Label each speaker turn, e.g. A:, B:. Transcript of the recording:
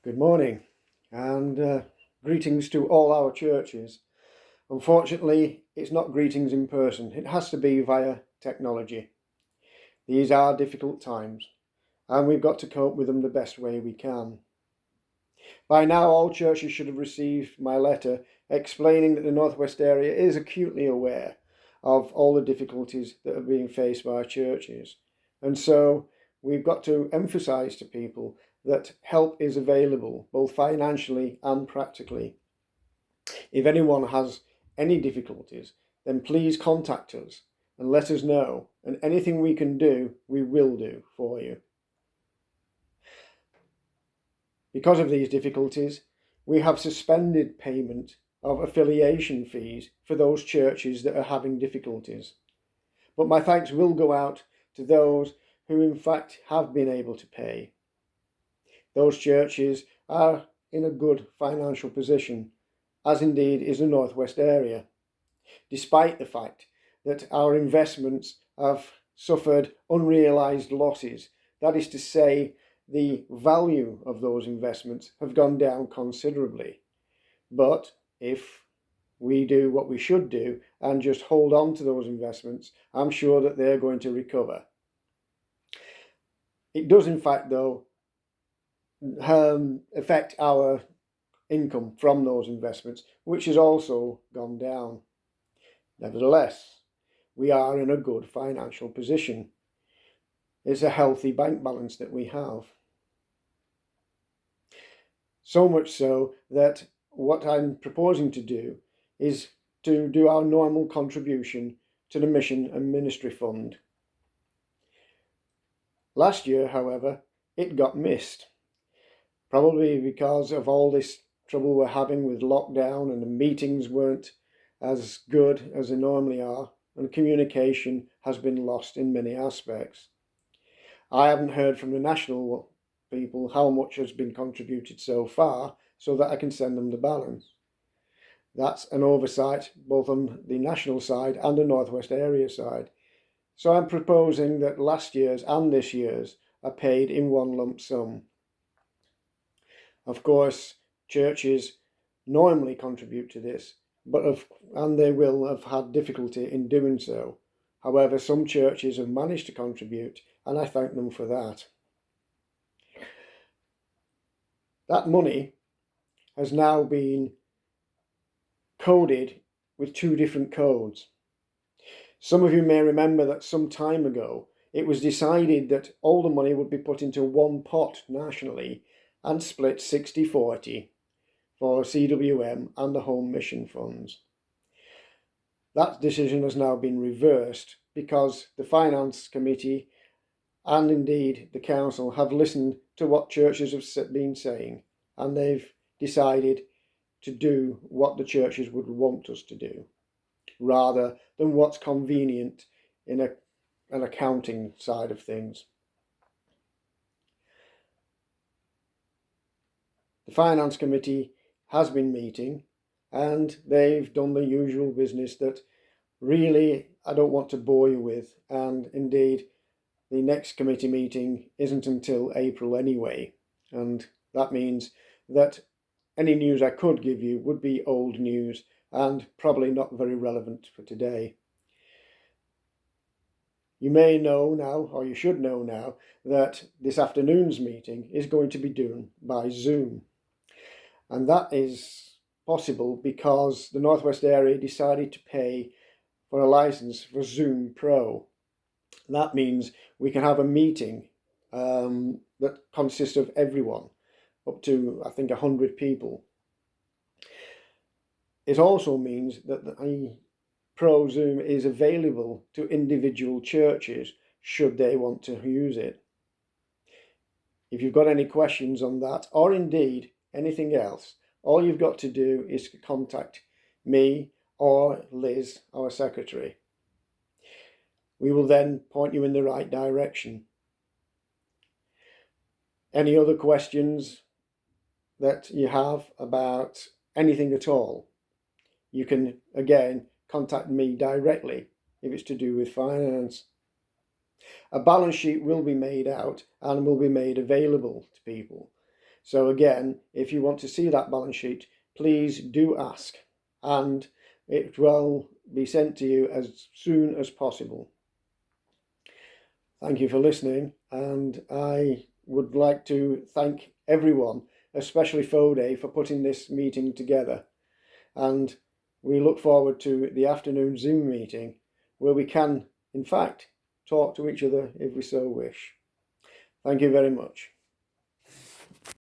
A: Good morning and greetings to all our churches. Unfortunately, it's not greetings in person. It has to be via technology. These are difficult times and we've got to cope with them the best way we can. By now, all churches should have received my letter explaining that the Northwest area is acutely aware of all the difficulties that are being faced by churches. And so we've got to emphasise to people that help is available, both financially and practically. If anyone has any difficulties, then please contact us and let us know, and anything we can do, we will do for you. Because of these difficulties, we have suspended payment of affiliation fees for those churches that are having difficulties. But my thanks will go out to those who in fact have been able to pay. Those churches are in a good financial position, as indeed is the Northwest area, despite the fact that our investments have suffered unrealised losses. That is to say, the value of those investments have gone down considerably. But if we do what we should do and just hold on to those investments, I'm sure that they're going to recover. It does, in fact, though, affect our income from those investments, which has also gone down. Nevertheless, we are in a good financial position. It's a healthy bank balance that we have. So much so that what I'm proposing to do is to do our normal contribution to the Mission and Ministry Fund. Last year, however, it got missed, probably because of all this trouble we're having with lockdown, and the meetings weren't as good as they normally are, and communication has been lost in many aspects. I haven't heard from the national people how much has been contributed so far, so that I can send them the balance. That's an oversight both on the national side and the Northwest area side. So I'm proposing that last year's and this year's are paid in one lump sum. Of course, churches normally contribute to this, and they will have had difficulty in doing so. However, some churches have managed to contribute, and I thank them for that. That money has now been coded with two different codes. Some of you may remember that some time ago it was decided that all the money would be put into one pot nationally and split 60-40 for CWM and the Home Mission Funds. That decision has now been reversed because the Finance Committee and indeed the Council have listened to what churches have been saying, and they've decided to do what the churches would want us to do, rather than what's convenient in an accounting side of things. The Finance Committee has been meeting, and they've done the usual business that really I don't want to bore you with, and indeed the next committee meeting isn't until April anyway, and that means that any news I could give you would be old news and probably not very relevant for today. You may know now, or you should know now, that this afternoon's meeting is going to be done by Zoom. And that is possible because the Northwest area decided to pay for a license for Zoom Pro. That means we can have a meeting that consists of everyone, up to, I think, 100 people. It also means that the Pro Zoom is available to individual churches should they want to use it. If you've got any questions on that, or indeed anything else, all you've got to do is contact me or Liz, our secretary. We will then point you in the right direction. Any other questions that you have about anything at all, you can again contact me directly if it's to do with finance. A balance sheet will be made out and will be made available to people. So again, if you want to see that balance sheet, please do ask, and it will be sent to you as soon as possible. Thank you for listening, and I would like to thank everyone, especially Fode, for putting this meeting together. And we look forward to the afternoon Zoom meeting where we can, in fact, talk to each other if we so wish. Thank you very much.